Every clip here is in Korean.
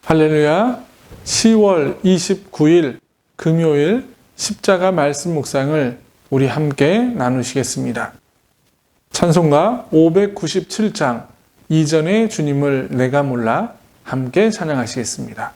할렐루야. 10월 29일 금요일 십자가 말씀 묵상을 우리 함께 나누시겠습니다. 찬송가 597장 이전의 주님을 내가 몰라 함께 찬양하시겠습니다.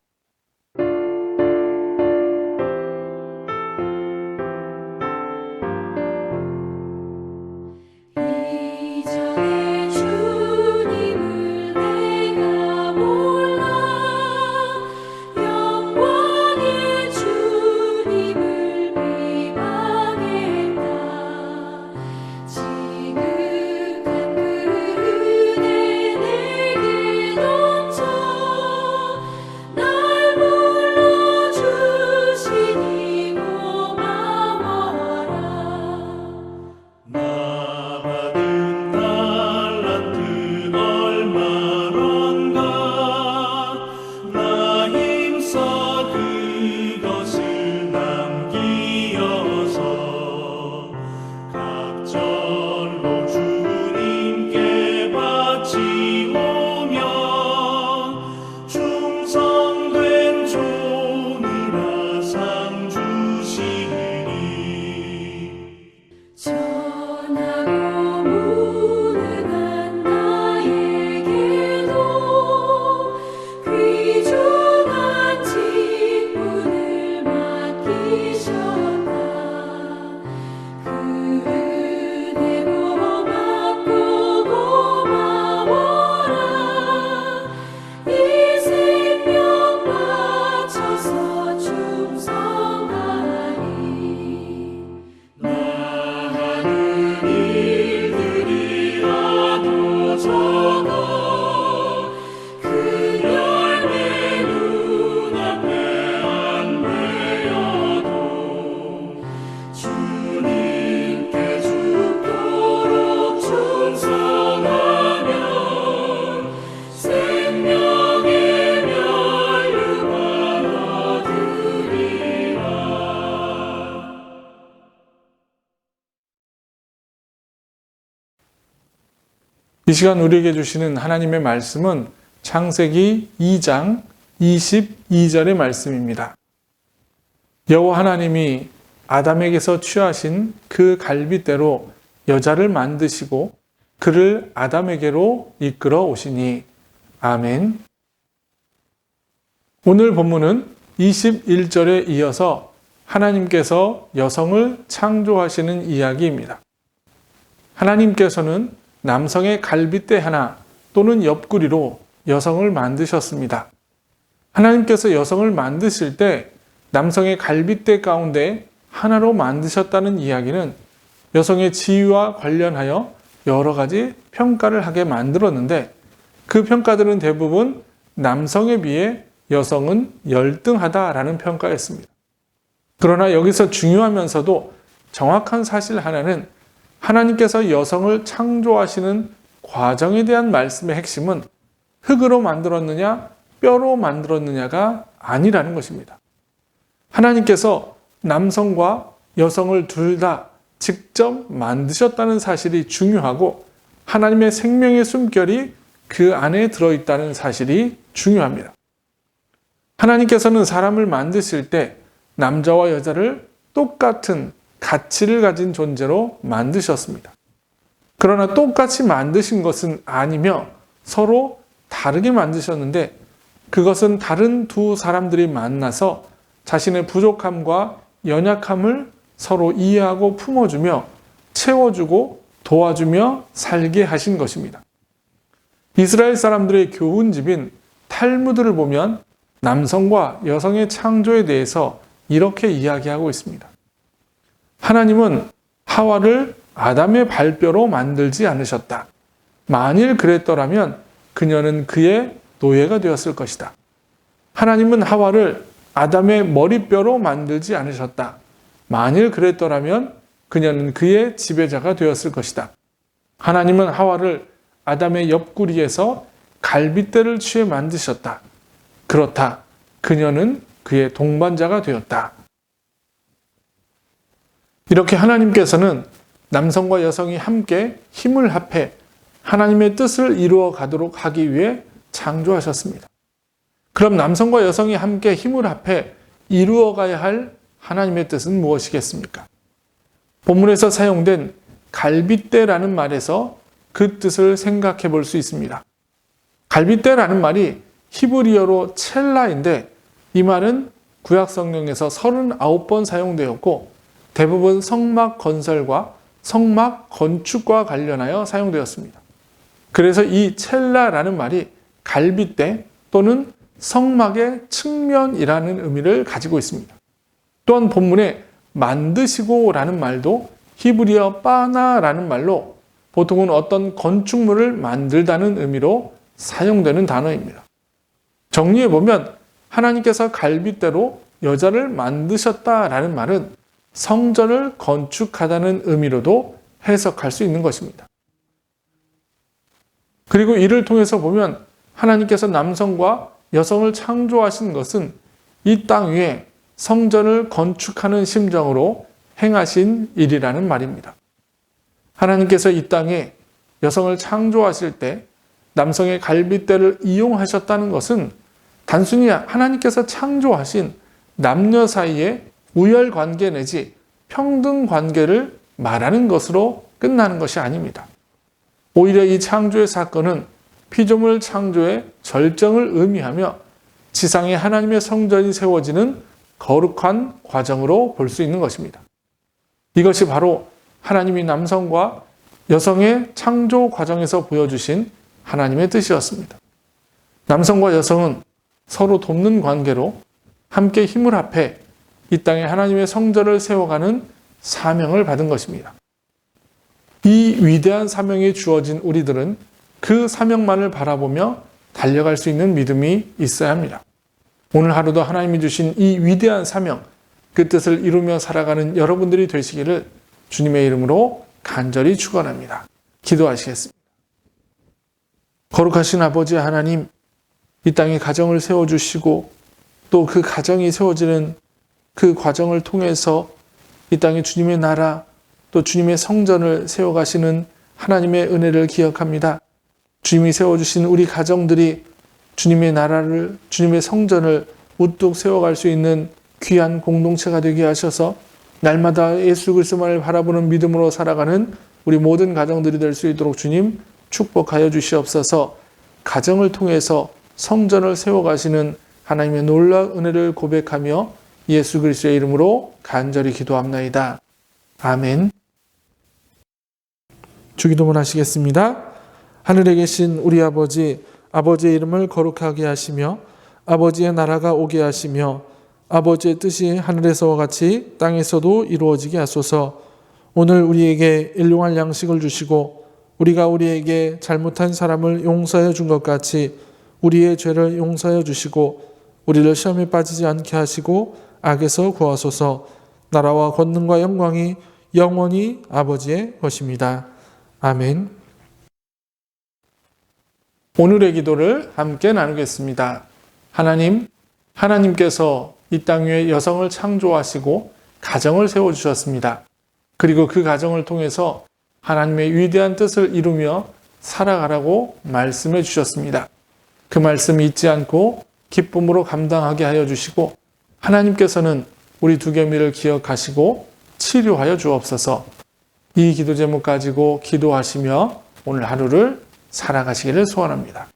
이 시간 우리에게 주시는 하나님의 말씀은 창세기 2장 22절의 말씀입니다. 여호와 하나님이 아담에게서 취하신 그 갈빗대로 여자를 만드시고 그를 아담에게로 이끌어 오시니. 아멘. 오늘 본문은 21절에 이어서 하나님께서 여성을 창조하시는 이야기입니다. 하나님께서는 남성의 갈빗대 하나 또는 옆구리로 여성을 만드셨습니다. 하나님께서 여성을 만드실 때 남성의 갈빗대 가운데 하나로 만드셨다는 이야기는 여성의 지위와 관련하여 여러 가지 평가를 하게 만들었는데, 그 평가들은 대부분 남성에 비해 여성은 열등하다라는 평가였습니다. 그러나 여기서 중요하면서도 정확한 사실 하나는, 하나님께서 여성을 창조하시는 과정에 대한 말씀의 핵심은 흙으로 만들었느냐 뼈로 만들었느냐가 아니라는 것입니다. 하나님께서 남성과 여성을 둘 다 직접 만드셨다는 사실이 중요하고, 하나님의 생명의 숨결이 그 안에 들어있다는 사실이 중요합니다. 하나님께서는 사람을 만드실 때 남자와 여자를 똑같은 가치를 가진 존재로 만드셨습니다. 그러나 똑같이 만드신 것은 아니며 서로 다르게 만드셨는데, 그것은 다른 두 사람들이 만나서 자신의 부족함과 연약함을 서로 이해하고 품어주며 채워주고 도와주며 살게 하신 것입니다. 이스라엘 사람들의 교훈집인 탈무드를 보면 남성과 여성의 창조에 대해서 이렇게 이야기하고 있습니다. 하나님은 하와를 아담의 발뼈로 만들지 않으셨다. 만일 그랬더라면 그녀는 그의 노예가 되었을 것이다. 하나님은 하와를 아담의 머리뼈로 만들지 않으셨다. 만일 그랬더라면 그녀는 그의 지배자가 되었을 것이다. 하나님은 하와를 아담의 옆구리에서 갈빗대를 취해 만드셨다. 그렇다. 그녀는 그의 동반자가 되었다. 이렇게 하나님께서는 남성과 여성이 함께 힘을 합해 하나님의 뜻을 이루어 가도록 하기 위해 창조하셨습니다. 그럼 남성과 여성이 함께 힘을 합해 이루어가야 할 하나님의 뜻은 무엇이겠습니까? 본문에서 사용된 갈빗대라는 말에서 그 뜻을 생각해 볼 수 있습니다. 갈빗대라는 말이 히브리어로 첼라인데 이 말은 구약 성경에서 39번 사용되었고 대부분 성막 건설과 성막 건축과 관련하여 사용되었습니다. 그래서 이 첼라라는 말이 갈빗대 또는 성막의 측면이라는 의미를 가지고 있습니다. 또한 본문에 만드시고라는 말도 히브리어 빠나라는 말로 보통은 어떤 건축물을 만들다는 의미로 사용되는 단어입니다. 정리해보면 하나님께서 갈빗대로 여자를 만드셨다라는 말은 성전을 건축하다는 의미로도 해석할 수 있는 것입니다. 그리고 이를 통해서 보면 하나님께서 남성과 여성을 창조하신 것은 이 땅 위에 성전을 건축하는 심정으로 행하신 일이라는 말입니다. 하나님께서 이 땅에 여성을 창조하실 때 남성의 갈빗대를 이용하셨다는 것은 단순히 하나님께서 창조하신 남녀 사이의 우열 관계 내지 평등 관계를 말하는 것으로 끝나는 것이 아닙니다. 오히려 이 창조의 사건은 피조물 창조의 절정을 의미하며 지상에 하나님의 성전이 세워지는 거룩한 과정으로 볼 수 있는 것입니다. 이것이 바로 하나님이 남성과 여성의 창조 과정에서 보여주신 하나님의 뜻이었습니다. 남성과 여성은 서로 돕는 관계로 함께 힘을 합해 이 땅에 하나님의 성전을 세워가는 사명을 받은 것입니다. 이 위대한 사명이 주어진 우리들은 그 사명만을 바라보며 달려갈 수 있는 믿음이 있어야 합니다. 오늘 하루도 하나님이 주신 이 위대한 사명, 그 뜻을 이루며 살아가는 여러분들이 되시기를 주님의 이름으로 간절히 축원합니다. 기도하시겠습니다. 거룩하신 아버지 하나님, 이 땅에 가정을 세워주시고 또 그 가정이 세워지는 그 과정을 통해서 이 땅에 주님의 나라 또 주님의 성전을 세워가시는 하나님의 은혜를 기억합니다. 주님이 세워주신 우리 가정들이 주님의 나라를, 주님의 성전을 우뚝 세워갈 수 있는 귀한 공동체가 되게 하셔서 날마다 예수 그리스도만을 바라보는 믿음으로 살아가는 우리 모든 가정들이 될 수 있도록 주님 축복하여 주시옵소서. 가정을 통해서 성전을 세워가시는 하나님의 놀라운 은혜를 고백하며 예수 그리스도의 이름으로 간절히 기도합나이다. 아멘. 주기도문 하시겠습니다. 하늘에 계신 우리 아버지, 아버지의 이름을 거룩하게 하시며 아버지의 나라가 오게 하시며 아버지의 뜻이 하늘에서와 같이 땅에서도 이루어지게 하소서. 오늘 우리에게 일용할 양식을 주시고 우리가 우리에게 잘못한 사람을 용서해 준 것 같이 우리의 죄를 용서해 주시고 우리를 시험에 빠지지 않게 하시고 악에서 구하소서. 나라와 권능과 영광이 영원히 아버지의 것입니다. 아멘. 오늘의 기도를 함께 나누겠습니다. 하나님께서 이 땅 위에 여성을 창조하시고 가정을 세워주셨습니다. 그리고 그 가정을 통해서 하나님의 위대한 뜻을 이루며 살아가라고 말씀해 주셨습니다. 그 말씀 잊지 않고 기쁨으로 감당하게 하여 주시고 하나님께서는 우리 두개미를 기억하시고 치료하여 주옵소서. 이 기도 제목 가지고 기도하시며 오늘 하루를 살아가시기를 소원합니다.